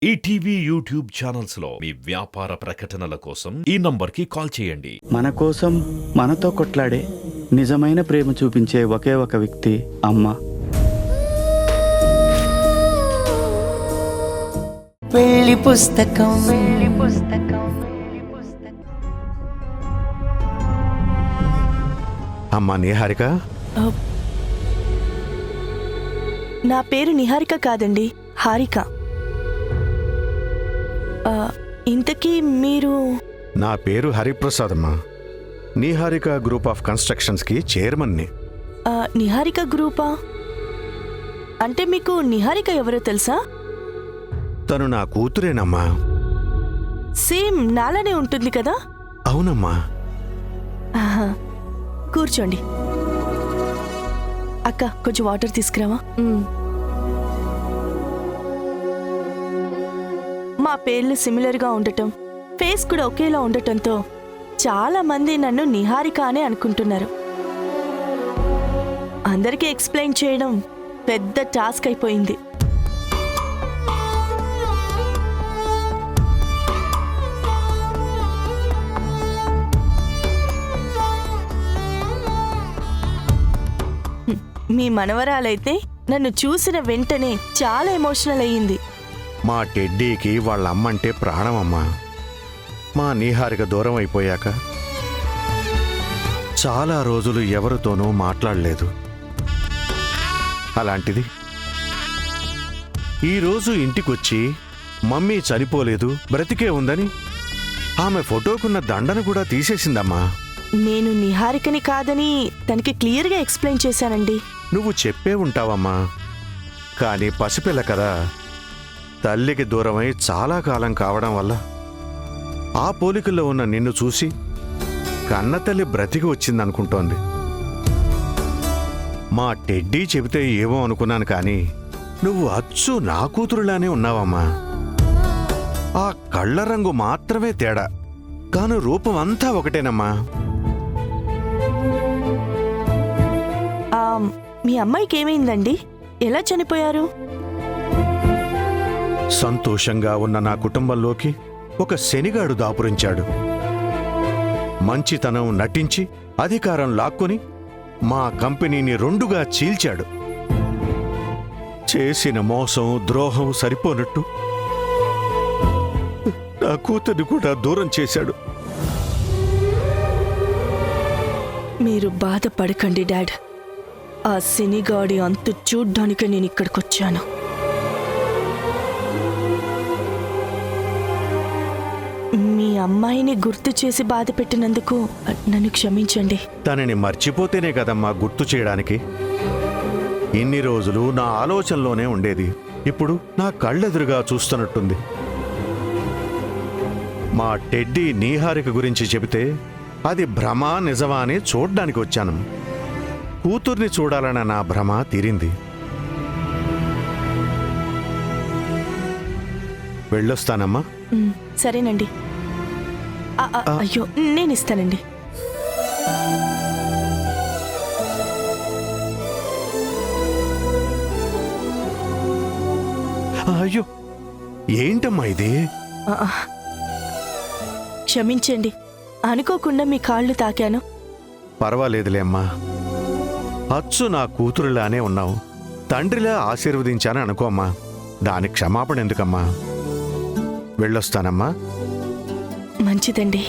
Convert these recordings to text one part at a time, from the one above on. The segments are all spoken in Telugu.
ఈటీవీ యూట్యూబ్ ఛానల్స్ లో మీ వ్యాపార ప్రకటనల కోసం ఈ నంబర్కి కాల్ చేయండి. మన కోసం మనతో కొట్లాడే నిజమైన ప్రేమ చూపించే ఒకే ఒక వ్యక్తి అమ్మ. పెళ్లి పుస్తకం అమ్మా నిహారిక. నా పేరు నిహారిక కాదండి, హారిక. ఇంతకీ మీరు? నా పేరు హరిప్రసాద్ అమ్మా. నిహారిక గ్రూప్ ఆఫ్ కన్స్ట్రక్షన్స్కి చైర్మన్ని. నిహారిక గ్రూపా? అంటే మీకు నిహారిక ఎవరో తెలుసా? తను నా కూతురేనమ్మా. సేమ్ నాలానే ఉంటుంది కదా? అవునమ్మా. ఆహా. కూర్చోండి. అక్క, కొంచెం వాటర్ తీసుకురావా? మా పేర్లు సిమిలర్గా ఉండటం, ఫేస్ కూడా ఒకేలా ఉండటంతో చాలా మంది నన్ను నిహారిక అనే అనుకుంటున్నారు. అందరికీ ఎక్స్ప్లెయిన్ చేయడం పెద్ద టాస్క్ అయిపోయింది. మీ మనవరాలైతే నన్ను చూసిన వెంటనే చాలా ఎమోషనల్ అయ్యింది. మా టెడ్డీకి వాళ్ళ అమ్మంటే ప్రాణమమ్మా. మా నిహారిక దూరం అయిపోయాక చాలా రోజులు ఎవరితోనూ మాట్లాడలేదు. అలాంటిది ఈరోజు ఇంటికొచ్చి మమ్మీ చనిపోలేదు, బ్రతికే ఉందని ఆమె ఫోటోకున్న దండను కూడా తీసేసిందమ్మా. నేను నిహారికని కాదని తనకి క్లియర్గా ఎక్స్ప్లెయిన్ చేశానండి. నువ్వు చెప్పే ఉంటావమ్మా, కానీ పసిపిల్ల కదా, తల్లికి దూరమై చాలా కాలం కావడం వల్ల ఆ పోలికల్లో ఉన్న నిన్ను చూసి కన్నతల్లి బ్రతికి వచ్చిందనుకుంటోంది. మా టెడ్డీ చెబితే ఏమో అనుకున్నాను, కానీ నువ్వు అచ్చు నా కూతురులానే ఉన్నావమ్మా. ఆ కళ్ళ రంగు మాత్రమే తేడా, కాను రూపం అంతా ఒకటేనమ్మా. మీ అమ్మాయికి ఏమైందండి? ఎలా చనిపోయారు? సంతోషంగా ఉన్న నా కుటుంబంలోకి ఒక శనిగాడు దాపురించాడు. మంచితనం నటించి అధికారం లాక్కొని మా కంపెనీని రెండుగా చీల్చాడు. చేసిన మోసం ద్రోహం సరిపోనట్టు నా కూతుర్ని కూడా దూరం చేశాడు. మీరు బాధపడకండి డాడ్. ఆ శనిగాడి అంతు చూడ్డానికి నేను ఇక్కడికొచ్చాను. మీ అమ్మాయిని గుర్తు చేసి బాధ పెట్టినందుకు నన్ను క్షమించండి. తనని మర్చిపోతేనే కదమ్మా గుర్తు చేయడానికి. ఇన్ని రోజులు నా ఆలోచనలోనే ఉండేది, ఇప్పుడు నా కళ్ళెదురుగా చూస్తున్నట్టుంది. మా టెడ్డీ నిహారిక గురించి చెబితే అది భ్రమ నిజమా అని చూడ్డానికి వచ్చాను. కూతుర్ని చూడాలన్న నా భ్రమ తీరింది. వెళ్ళొస్తానమ్మా. సరేనండి. అయ్యో, నేను ఇస్తానండి. అయ్యో, ఏంటమ్మా ఇది? క్షమించండి, అనుకోకుండా మీ కాళ్ళు తాకాను. పర్వాలేదులే అమ్మా. అచ్చు నా కూతురులానే ఉన్నావు, తండ్రిలా ఆశీర్వదించాను అనుకోమ్మా. దానికి క్షమాపణ ఎందుకమ్మా? వెళ్ళొస్తానమ్మా. మంచిదండి.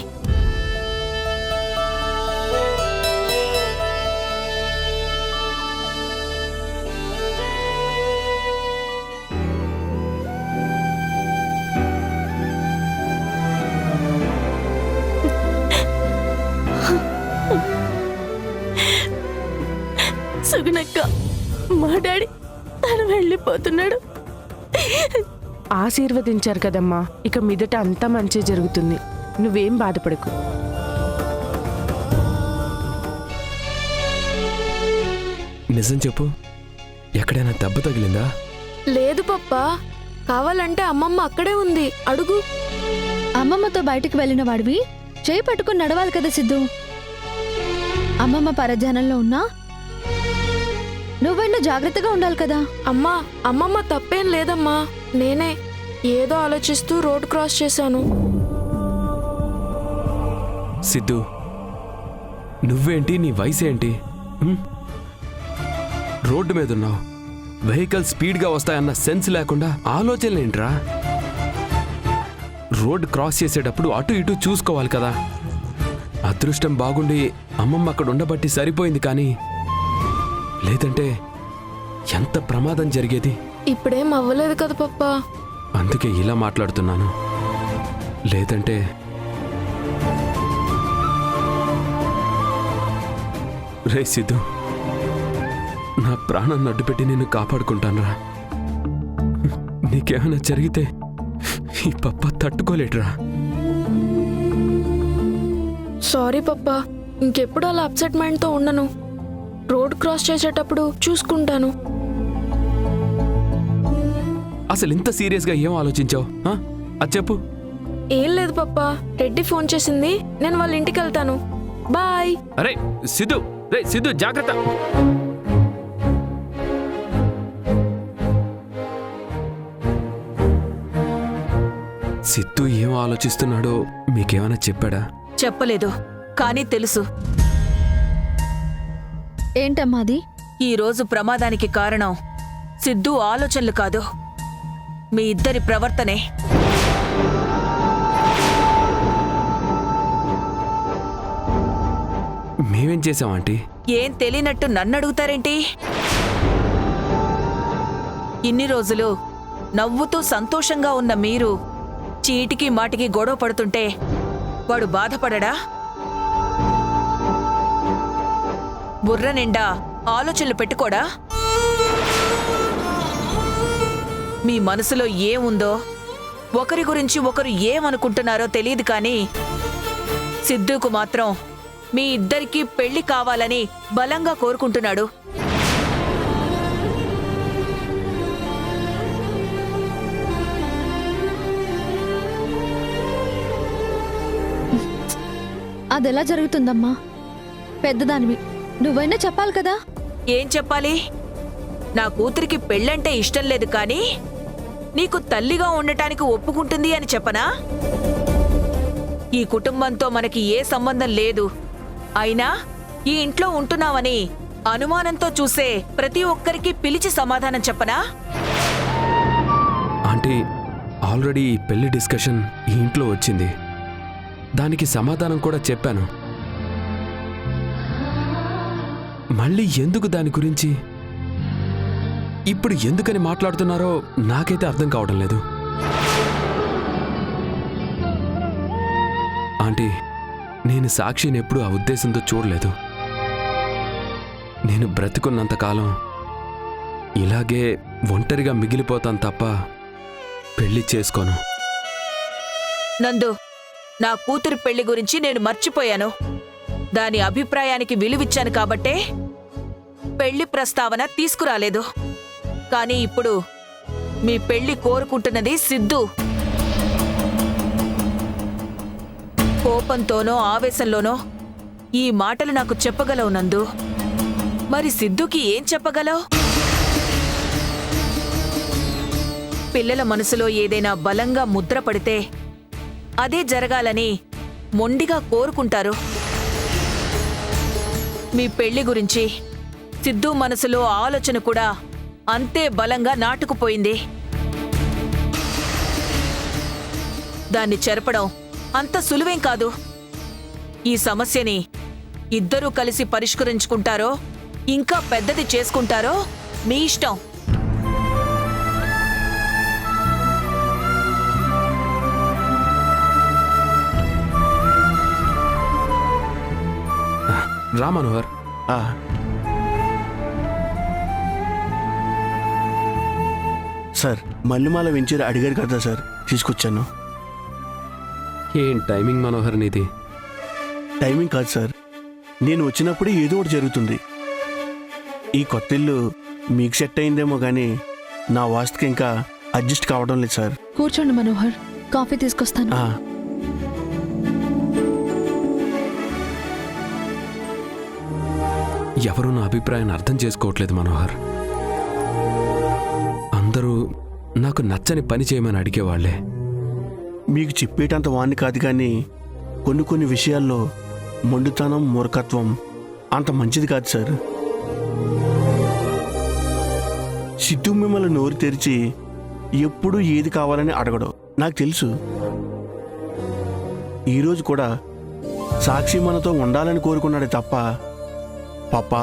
సుగుణక్క, మా డాడీ తను వెళ్ళిపోతున్నాడు. ఆశీర్వదించారు కదమ్మా, ఇక మీదట అంతా మంచి జరుగుతుంది. నువ్వేం బాధపడకు. నిజం చెప్పు, ఎక్కడైనా దెబ్బ తగిలిందా? లేదు పప్పా, కావాలంటే అమ్మమ్మ అక్కడే ఉంది, అడుగు. అమ్మమ్మతో బయటకు వెళ్ళిన వాడివి చేయి పట్టుకుని నడవాలి కదా సిద్ధు. అమ్మమ్మ పరధ్యానంలో ఉన్నా నువ్వైనా జాగ్రత్తగా ఉండాలి కదా. అమ్మా, అమ్మమ్మ తప్పేం లేదమ్మా, నేనే ఏదో ఆలోచిస్తూ రోడ్ క్రాస్ చేశాను. సిద్ధు, నువ్వేంటి, నీ వయసు ఏంటి? రోడ్డు మీద ఉన్నావు, వెహికల్ స్పీడ్గా వస్తాయన్న సెన్స్ లేకుండా ఆలోచనలేంట్రా? రోడ్ క్రాస్ చేసేటప్పుడు అటు ఇటు చూసుకోవాలి కదా. అదృష్టం బాగుండి అమ్మమ్మ అక్కడ ఉండబట్టి సరిపోయింది, కానీ లేదంటే ఎంత ప్రమాదం జరిగేది. ఇప్పుడేం అవ్వలేదు కదా పప్పా. అందుకే ఇలా మాట్లాడుతున్నాను. లేదంటే రే సిద్ధు, నా ప్రాణాన్ని అడ్డుపెట్టి నిన్ను కాపాడుకుంటానురా. నీకేమైనా జరిగితే ఈ పప్ప తట్టుకోలేడురా. సారీ పప్పా, ఇంకెప్పుడు అలా అప్సెట్ మైండ్తో ఉండను. రోడ్ క్రాస్ చేసేటప్పుడు చూసుకుంటాను. అసలు ఇంత సీరియస్గా ఏం ఆలోచించావు? అది చెప్పు. ఏం లేదు పప్పా, రెడ్డి ఫోన్ చేసింది, నేను వాళ్ళ ఇంటికి వెళ్తాను. బాయ్. అరే సిద్ధు, రే సిద్ధు, జాగ్రత్త. సిద్ధు ఏం ఆలోచిస్తున్నాడో మీకేమైనా చెప్పాడా? చెప్పలేదు, కానీ తెలుసు. ఏంటమ్మా అది? ఈరోజు ప్రమాదానికి కారణం సిద్ధు ఆలోచనలు కాదు, మీ ఇద్దరి ప్రవర్తనే. మేమేం చేసాం ఆంటీ? ఏం తెలియనట్టు నన్ను అడుగుతారేంటి? ఇన్ని రోజులు నవ్వుతూ సంతోషంగా ఉన్న మీరు చీటికి మాటికి గొడవ పడుతుంటే వాడు బాధపడడా? బుర్ర నిండా ఆలోచనలు పెట్టుకోడా? మీ మనసులో ఏముందో, ఒకరి గురించి ఒకరు ఏమనుకుంటున్నారో తెలియదు, కానీ సిద్ధుకు మాత్రం మీ ఇద్దరికీ పెళ్లి కావాలని బలంగా కోరుకుంటున్నాడు. అదెలా జరుగుతుందమ్మా? పెద్దదానివి, నువ్వైనా చెప్పాలి కదా. ఏం చెప్పాలి? నా కూతురికి పెళ్ళంటే ఇష్టం లేదు, కానీ నీకు తల్లిగా ఉండటానికి ఒప్పుకుంటుంది అని చెప్పనా? ఈ కుటుంబంతో మనకి ఏ సంబంధం లేదు, అయినా ఈ ఇంట్లో ఉంటున్నావని అనుమానంతో చూసే ప్రతి ఒక్కరికి పిలిచి సమాధానం చెప్పనా? ఆంటీ, ఆల్రెడీ ఈ పెళ్లి డిస్కషన్ ఈ ఇంట్లో వచ్చింది, దానికి సమాధానం కూడా చెప్పాను. మళ్ళీ ఎందుకు దాని గురించి ఇప్పుడు ఎందుకని మాట్లాడుతున్నారో నాకైతే అర్థం కావడం లేదు. ఆంటీ, నేను సాక్షిని ఎప్పుడూ ఆ ఉద్దేశంతో చూడలేదు. నేను బ్రతికున్నంతకాలం ఇలాగే ఒంటరిగా మిగిలిపోతాను తప్ప పెళ్లి చేసుకోను. నందు, నా కూతురు పెళ్లి గురించి నేను మర్చిపోయాను. దాని అభిప్రాయానికి విలువిచ్చాను కాబట్టే పెళ్లి ప్రస్తావన తీసుకురాలేదు. కానీ ఇప్పుడు మీ పెళ్లి కోరుకుంటున్నది సిద్ధు. కోపంతోనో ఆవేశంలోనో ఈ మాటలు నాకు చెప్పగలవు నందు. మరి సిద్ధుకి ఏం చెప్పగలవు? పిల్లల మనసులో ఏదైనా బలంగా ముద్ర పడితే అదే జరగాలని మొండిగా కోరుకుంటారు. మీ పెళ్లి గురించి సిద్ధు మనసులో ఆలోచన కూడా అంతే బలంగా నాటుకుపోయింది. దాన్ని చెరపడం అంత సులువేం కాదు. ఈ సమస్యని ఇద్దరూ కలిసి పరిష్కరించుకుంటారో ఇంకా పెద్దది చేసుకుంటారో మీ ఇష్టం. రా మనోహర్. సార్, మల్లెమాల వెంచర్ అడిగారు కదా సార్, తీసుకొచ్చాను. ఏం టైమింగ్ మనోహర్ నీది? టైమింగ్ కాదు సార్, నేను వచ్చినప్పుడే ఏదో ఒకటి జరుగుతుంది. ఈ కొత్త ఇల్లు మీకు సెట్ అయిందేమో కానీ నా వాస్తుకి ఇంకా అడ్జస్ట్ కావడం లేదు సార్. కూర్చోండి మనోహర్, కాఫీ తీసుకొస్తాను. ఎవరూ నా అభిప్రాయాన్ని అర్థం చేసుకోవట్లేదు మనోహర్. అందరూ నాకు నచ్చని పని చేయమని అడిగేవాళ్లే. మీకు చెప్పేటంత వాణ్ణి కాదు కానీ కొన్ని విషయాల్లో మొండితనం మూర్ఖత్వం అంత మంచిది కాదు సార్. సిద్ధు మిమ్మల్ని నోరు తెరిచి ఎప్పుడు ఏది కావాలని అడగడు, నాకు తెలుసు. ఈరోజు కూడా సాక్షి మనతో ఉండాలని కోరుకున్నాడే తప్ప పాపా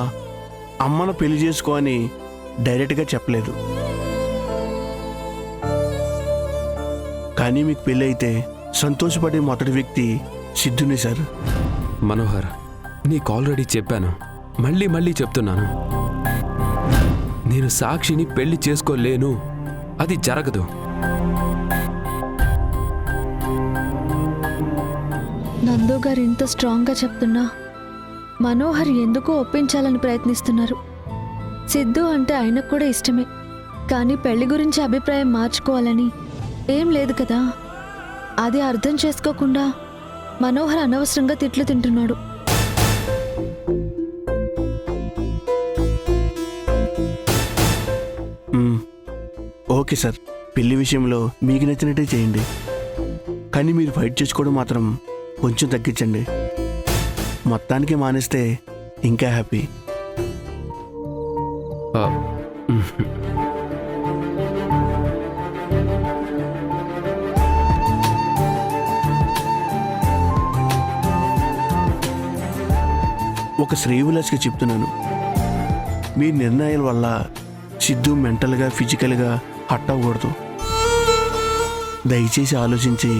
అమ్మను పెళ్లి చేసుకో అని డైరెక్ట్గా చెప్పలేదు. కానీ మీకు పెళ్ళి అయితే సంతోషపడే మొదటి వ్యక్తి సిద్ధునే సార్. మనోహర్, నీకు ఆల్రెడీ చెప్పాను, మళ్ళీ చెప్తున్నాను. నేను సాక్షిని పెళ్లి చేసుకోలేను, అది జరగదు. నందు గారు ఇంత స్ట్రాంగ్గా చెప్తున్నా మనోహర్ ఎందుకో ఒప్పించాలని ప్రయత్నిస్తున్నారు. సిద్ధు అంటే ఆయనకు కూడా ఇష్టమే, కానీ పెళ్లి గురించి అభిప్రాయం మార్చుకోవాలని ఏం లేదు కదా. అది అర్థం చేసుకోకుండా మనోహర్ అనవసరంగా తిట్లు తింటున్నాడు. ఓకే సార్, పెళ్లి విషయంలో మీకు నచ్చినట్టే చేయండి. కానీ మీరు ఫైట్ చేసుకోవడం మాత్రం కొంచెం తగ్గించండి. మొత్తానికి మానేస్తే ఇంకా హ్యాపీ. ఒక శ్రేయవిలాస్గా చెప్తున్నాను, మీ నిర్ణయాల వల్ల సిద్ధు మెంటల్గా ఫిజికల్గా హట్ అవ్వకూడదు. దయచేసి ఆలోచించి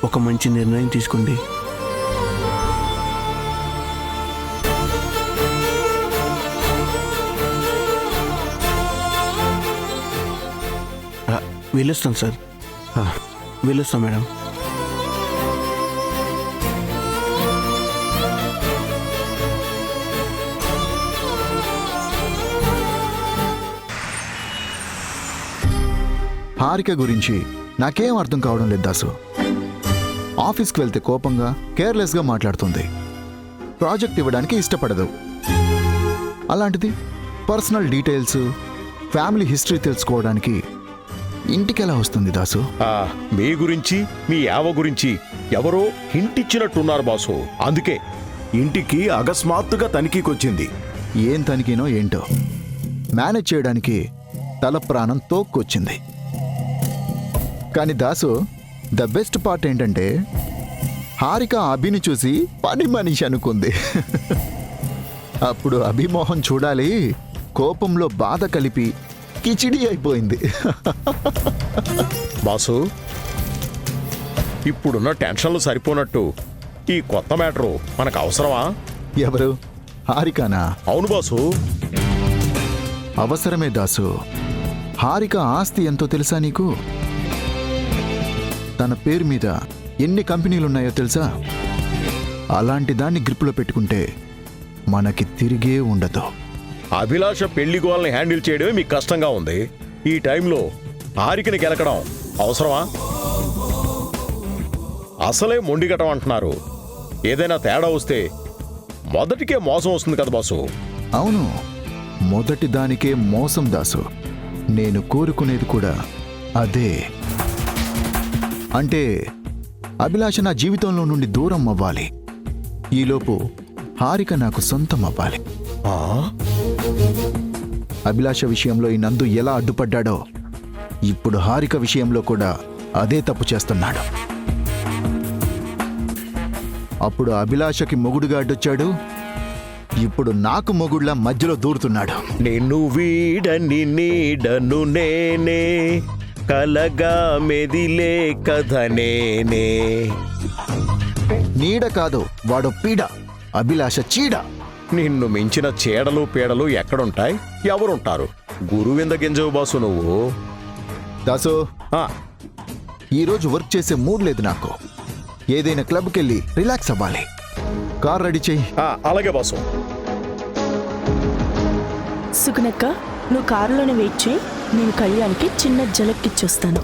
ఒక మంచి నిర్ణయం తీసుకోండి. వెళ్ళొస్తాను సార్. వెళ్ళొస్తాం మేడం. హారిక గురించి నాకేం అర్థం కావడం లేదు దాసు. ఆఫీస్కి వెళ్తే కోపంగా కేర్లెస్గా మాట్లాడుతుంది, ప్రాజెక్ట్ ఇవ్వడానికి ఇష్టపడదు. అలాంటిది పర్సనల్ డీటెయిల్స్, ఫ్యామిలీ హిస్టరీ తెలుసుకోవడానికి ఇంటికి ఎలా వస్తుంది దాసు? మీ గురించి మీ యావ గురించి ఎవరో హింట్ ఇచ్చినట్టున్నారు బాసు. అందుకే ఇంటికి అకస్మాత్తుగా తనిఖీకొచ్చింది. ఏం తనిఖీనో ఏంటో మేనేజ్ చేయడానికి తల ప్రాణం తోక్కొచ్చింది. కానీ దాసు, ద బెస్ట్ పార్ట్ ఏంటంటే హారిక అభిని చూసి పని మనిషి అనుకుంది. అప్పుడు అభిమోహం చూడాలి, కోపంలో బాధ కలిపి కిచిడి అయిపోయింది. బాసు, ఇప్పుడున్న టెన్షన్లు సరిపోనట్టు ఈ కొత్త మ్యాటరు మనకు అవసరమా? ఎవరు? హారికనా? అవును బాసు. అవసరమే దాసు. హారిక ఆస్తి ఎంతో తెలుసా నీకు? తన పేరు మీద ఎన్ని కంపెనీలున్నాయో తెలుసా? అలాంటి దాన్ని గ్రిప్లో పెట్టుకుంటే మనకి తిరిగే ఉండదు. అభిలాష పెళ్లి గోల్ని హ్యాండిల్ చేయడమే మీకు కష్టంగా ఉంది. ఈ టైంలో హారికని గెలకడం అవసరమా? అసలే మొండిగటం అంటున్నారు. ఏదైనా తేడా వస్తే మొదటికే మోసం వస్తుంది కదా బాసు. అవును, మొదటి దానికే మోసం దాసు. నేను కోరుకునేది కూడా అదే. అంటే అభిలాష నా జీవితంలో నుండి దూరం అవ్వాలి, ఈలోపు హారిక నాకు సొంతం అవ్వాలి. అభిలాష విషయంలో ఈ నందు ఎలా అడ్డుపడ్డాడో ఇప్పుడు హారిక విషయంలో కూడా అదే తప్పు చేస్తున్నాడు. అప్పుడు అభిలాషకి మొగుడుగా అడ్డొచ్చాడు, ఇప్పుడు నాకు మొగుళ్ళ మధ్యలో దూరుతున్నాడు. నిన్ను వీడని నీడను నేనే, కలగా మెదిలే కథ నేనే. నీడ కాదు, వాడు పీడ. అభిలాష చీడ. నిన్ను మించిన చీడలు పీడలు ఎక్కడుంటాయి? ఎవరుంటారు? గురువింద గింజవు బాసు నువ్వు. దాసు, ఈరోజు వర్క్ చేసే మూడ్ లేదు నాకు. ఏదైనా క్లబ్కి వెళ్ళి రిలాక్స్ అవ్వాలి. కార్ రెడీ చెయ్యి. అలాగే బాసు. సుగుణక్క, నువ్వు కారులోనే వెయిట్ చేయి, నేను కళ్యాణ్కి చిన్న జలక్కిచ్చొస్తాను.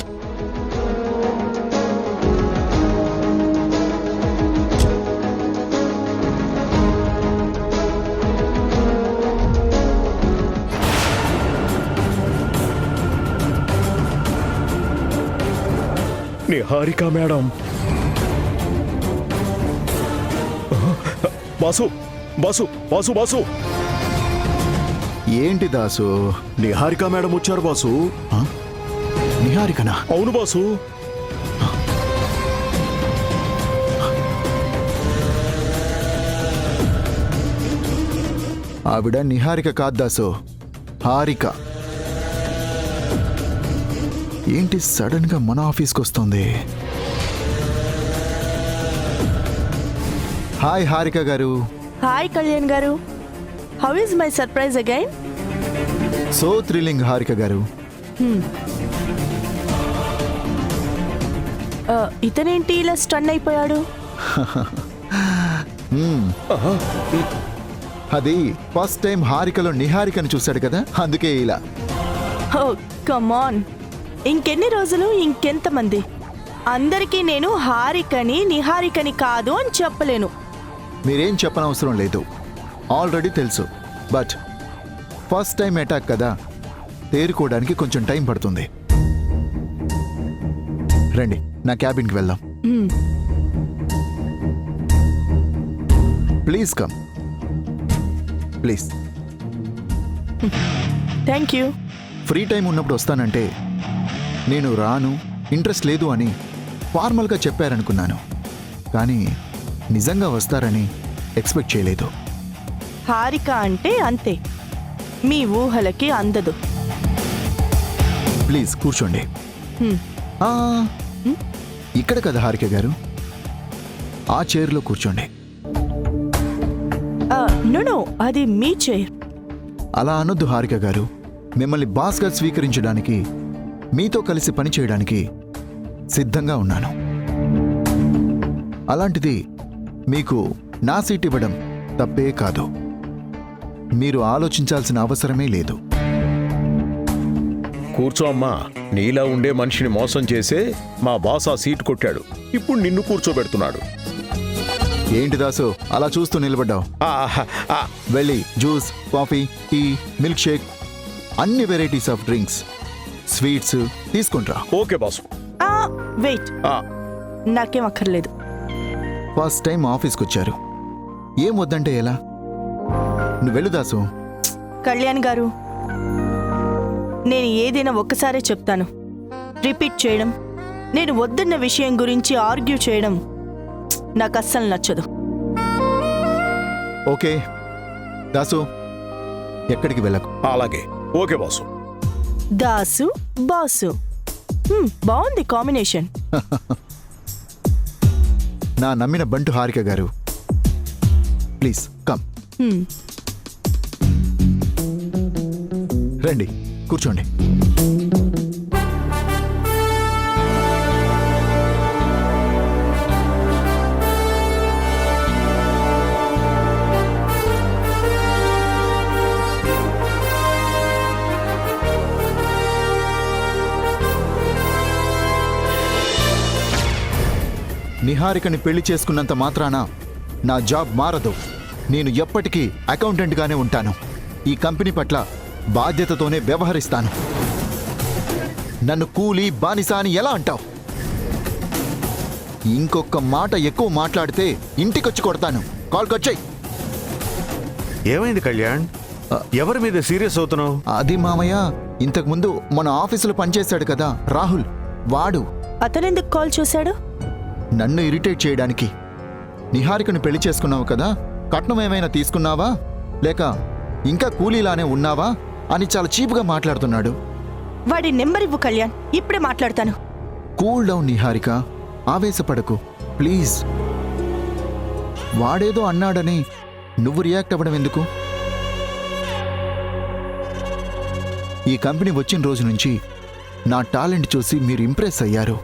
Niharika madam. Boss boss boss boss ఏంటి దాసు? నిహారిక మేడం వచ్చారు బాసు. ఆ? నిహారికనా? అవును బాసు. ఆవిడ నిహారిక కాదు దాసు, హారిక. ఏంటి సడన్ గా మన ఆఫీస్కి వస్తుంది? హాయ్ హారిక గారు. హాయ్ కళ్యాణ్ గారు. How is my surprise again? So thrilling Harika గారు. ఇతనేంటి ఇలా స్టన్ అయిపోయాడు? అది ఫస్ట్ టైం హారికలో నిహారికను చూశాడు కదా, అందుకే ఇలా. ఓ కమాన్, ఇంకెన్ని రోజులు, ఇంకెంతమంది? అందరికీ నేను హారికని నిహారికని కాదు అని చెప్పలేను. మీరేం చెప్పనవసరం లేదు, ఆల్రెడీ తెలుసు. బట్ ఫస్ట్ టైం అటాక్ కదా, తేరుకోవడానికి కొంచెం టైం పడుతుంది. రండి, నా క్యాబిన్కి వెళ్దాం. Please come, please. Thank you. Free time ఉన్నప్పుడు వస్తానంటే నేను రాను, ఇంట్రెస్ట్ లేదు అని ఫార్మల్గా చెప్పారనుకున్నాను. కానీ నిజంగా వస్తారని ఎక్స్పెక్ట్ చేయలేదు. హారిక అంటే అంతే, మీ ఊహలకి అందదు. ప్లీజ్ కూర్చోండి. ఆ, ఇక్కడ కదా హారిక గారు, ఆ చైర్లో కూర్చోండి. నో, అది మీ చైర్. అలా అనొద్దు హారిక గారు. మిమ్మల్ని బాస్గా స్వీకరించడానికి, మీతో కలిసి పనిచేయడానికి సిద్ధంగా ఉన్నాను. అలాంటిది మీకు నా సీట్ ఇవ్వడం తప్పే కాదు. మీరు ఆలోచించాల్సిన అవసరమే లేదు. కూర్చో అమ్మా. నీలా ఉండే మనిషిని మోసం చేసే మా బాస్ ఆ సీట్ కొట్టాడు. ఇప్పుడు నిన్ను కూర్చోబెడుతున్నాడు. ఏంటి దాసు అలా చూస్తూ నిలబడ్డావు? వెళ్ళి juice, coffee, tea, milk shake, అన్ని వెరైటీస్ ఆఫ్ డ్రింక్స్, స్వీట్స్ తీసుకుంట్రా. Okay boss. వెయిట్, నాకేం అక్కర్లేదు. ఫస్ట్ టైం ఆఫీస్కి వచ్చారు, ఏం వద్దంటే ఎలా? నువ్వు వెళ్ళు దాసు. కళ్యాణ్ గారు, నేను ఏదైనా ఒక్కసారే చెప్తాను. రిపీట్ చేయడం, నేను వద్దన్న విషయం గురించి ఆర్గ్యూ చేయడం నాకు అస్సలు నచ్చదు. ఓకే దాసు, ఎక్కడికి వెళ్ళకు. అలాగే. Okay boss. దాసు బాసు, బాగుంది కాంబినేషన్. నా నమ్మిన బంటు హారిక గారు, ప్లీజ్ కమ్. రండి, కూర్చోండి. నిహారికని పెళ్లి చేసుకున్నంత మాత్రాన నా జాబ్ మారదు. నేను ఎప్పటికీ అకౌంటెంట్గానే ఉంటాను. ఈ కంపెనీ పట్ల బాధ్యతతోనే వ్యవహరిస్తాను. నన్ను కూలీ, బానిస అని ఎలా అంటావు? ఇంకొక మాట ఎక్కువ మాట్లాడితే ఇంటికొచ్చి కొడతాను. కాల్ కట్ చెయ్. ఏమైంది కళ్యాణ్? ఎవరి మీద సీరియస్ అవుతున్నావు? అది మామయ్య, ఇంతకుముందు మన ఆఫీసులో పనిచేశాడు కదా రాహుల్, వాడు. అతనెందుకు కాల్ చేశాడు? నన్ను ఇరిటేట్ చేయడానికి. నిహారికను పెళ్లి చేసుకున్నావు కదా, కట్నం ఏమైనా తీసుకున్నావా లేక ఇంకా కూలీలానే ఉన్నావా అని చాలా చీప్గా మాట్లాడుతున్నాడు. వాడి నెంబర్ ఇవ్వు కళ్యాణ్, ఇప్పుడే మాట్లాడతాను. కూల్ డౌన్ నిహారిక, ఆవేశపడకు ప్లీజ్. వాడేదో అన్నాడని నువ్వు రియాక్ట్ అవ్వడం ఎందుకు? ఈ కంపెనీ వచ్చిన రోజు నుంచి నా టాలెంట్ చూసి మీరు ఇంప్రెస్ అయ్యారు.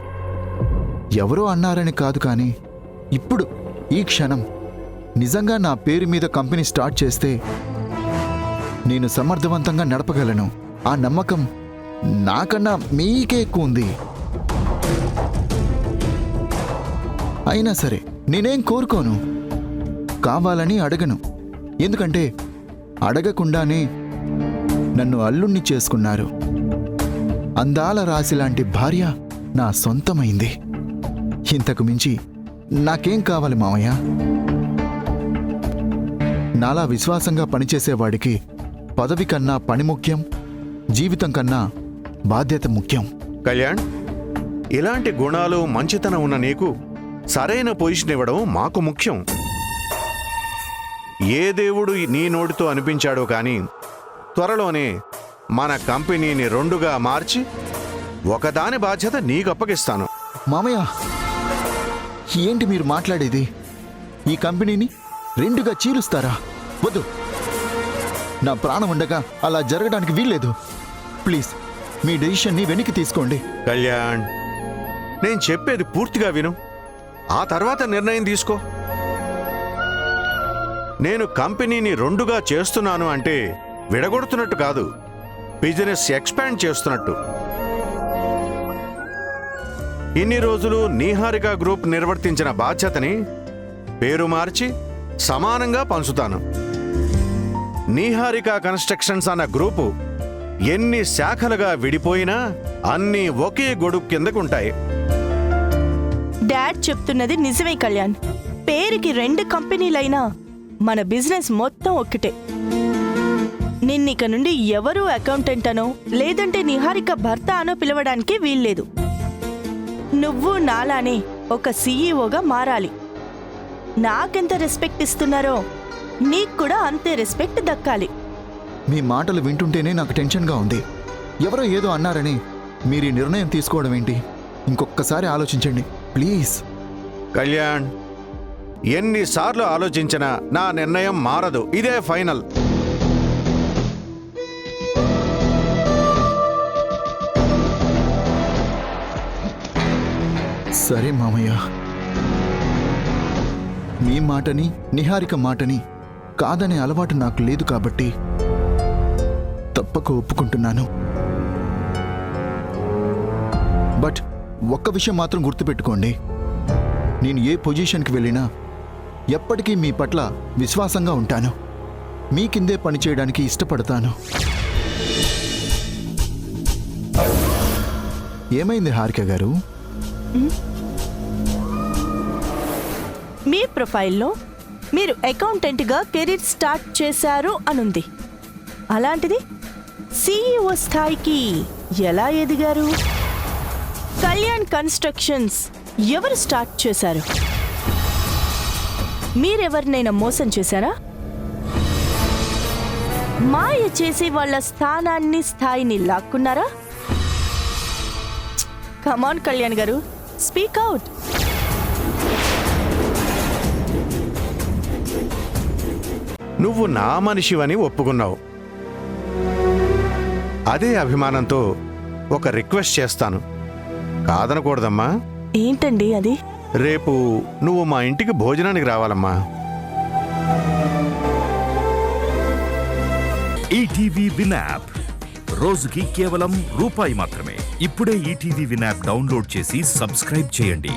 ఎవరో అన్నారని కాదు, కానీ ఇప్పుడు ఈ క్షణం నిజంగా నా పేరు మీద కంపెనీ స్టార్ట్ చేస్తే నేను సమర్థవంతంగా నడపగలను. ఆ నమ్మకం నాకన్నా మీకే ఎక్కువ ఉంది. అయినా సరే నేనేం కోరుకోను, కావాలని అడగను. ఎందుకంటే అడగకుండానే నన్ను అల్లుణ్ణి చేసుకున్నారు. అందాల రాశి లాంటి భార్య నా సొంతమైంది. ఇంతకు మించి నాకేం కావాలి మామయ్య? నాలా విశ్వాసంగా పనిచేసేవాడికి పదవి కన్నా పని ముఖ్యం, జీవితం కన్నా బాధ్యత ముఖ్యం. కళ్యాణ్, ఇలాంటి గుణాలు మంచితనం ఉన్న నీకు సరైన పొజిషన్ ఇవ్వడం మాకు ముఖ్యం. ఏ దేవుడు నీ నోటితో అనిపించాడో కానీ త్వరలోనే మన కంపెనీని 2గా మార్చి ఒకదాని బాధ్యత నీకు అప్పగిస్తాను. మామయ్య, ఏంటి మీరు మాట్లాడేది? ఈ కంపెనీని 2గా చీలుస్తారా? వద్దు, నా ప్రాణం ఉండగా అలా జరగడానికి వీల్లేదు. ప్లీజ్ మీ డెసిషన్ని వెనక్కి తీసుకోండి. కళ్యాణ్, నేను చెప్పేది పూర్తిగా విను, ఆ తర్వాత నిర్ణయం తీసుకో. నేను కంపెనీని 2గా చేస్తున్నాను అంటే విడగొడుతున్నట్టు కాదు, బిజినెస్ ఎక్స్పాండ్ చేస్తున్నట్టు. ఇన్ని రోజులు నీహారిక గ్రూప్ నిర్వర్తించిన బాధ్యతని పేరు మార్చి సమానంగా పంచుతాను. నీహారిక కన్స్ట్రక్షన్స్ అన్న గ్రూపు ఎన్ని శాఖలుగా విడిపోయినా అన్నీ ఒకే గొడుగు కిందకుంటాయి. డాడ్ చెప్తున్నది నిజమే కళ్యాణ్. పేరుకి 2 కంపెనీలైనా మన బిజినెస్ మొత్తం ఒక్కటే. నిన్నిక నుండి ఎవరూ అకౌంటెంట్ అనో లేదంటే నిహారిక భర్త అనో పిలవడానికి వీల్లేదు. నువ్వు నాలానే ఒక సీఈఓగా మారాలి. నాకెంత రెస్పెక్ట్ ఇస్తున్నారో నీకు కూడా అంతే రెస్పెక్ట్ దక్కాలి. మీ మాటలు వింటుంటేనే నాకు టెన్షన్గా ఉంది. ఎవరో ఏదో అన్నారని మీరు ఈ నిర్ణయం తీసుకోవడం ఏంటి? ఇంకొకసారి ఆలోచించండి ప్లీజ్. కళ్యాణ్, ఎన్నిసార్లు ఆలోచించినా నా నిర్ణయం మారదు. ఇదే ఫైనల్. సరే మామయ్య, మీ మాటని నిహారిక మాటని కాదనే అలవాటు నాకు లేదు కాబట్టి తప్పక ఒప్పుకుంటున్నాను. బట్ ఒక్క విషయం మాత్రం గుర్తుపెట్టుకోండి, నేను ఏ పొజిషన్కి వెళ్ళినా ఎప్పటికీ మీ పట్ల విశ్వాసంగా ఉంటాను. మీ కిందే పనిచేయడానికి ఇష్టపడతాను. ఏమైంది హారిక గారు? మీ ప్రొఫైల్లో మీరు అకౌంటెంట్గా కెరీర్ స్టార్ట్ చేశారు అనుంది. అలాంటిది సీఈఓ స్థాయికి ఎలా ఎదిగారు? కళ్యాణ్ కన్స్ట్రక్షన్స్ ఎవరు స్టార్ట్ చేశారు? మీరెవరినైనా మోసం చేశారా? మాయ చేసి వాళ్ళ స్థాయిని లాక్కున్నారా? కమాన్ కళ్యాణ్ గారు, స్పీక్ అవుట్. నువ్వు నా మనిషివని ఒప్పుకున్నావు. అదే అభిమానంతో ఒక రిక్వెస్ట్ చేస్తాను, కాదనకూడదమ్మా. ఏంటండి అది? రేపు నువ్వు మా ఇంటికి భోజనానికి రావాలమ్మా. ఈటీవీ విన్ యాప్ రోజుకి కేవలం ₹1 మాత్రమే. ఇప్పుడే ఈటీవీ విన్ యాప్ డౌన్లోడ్ చేసి సబ్స్క్రైబ్ చేయండి.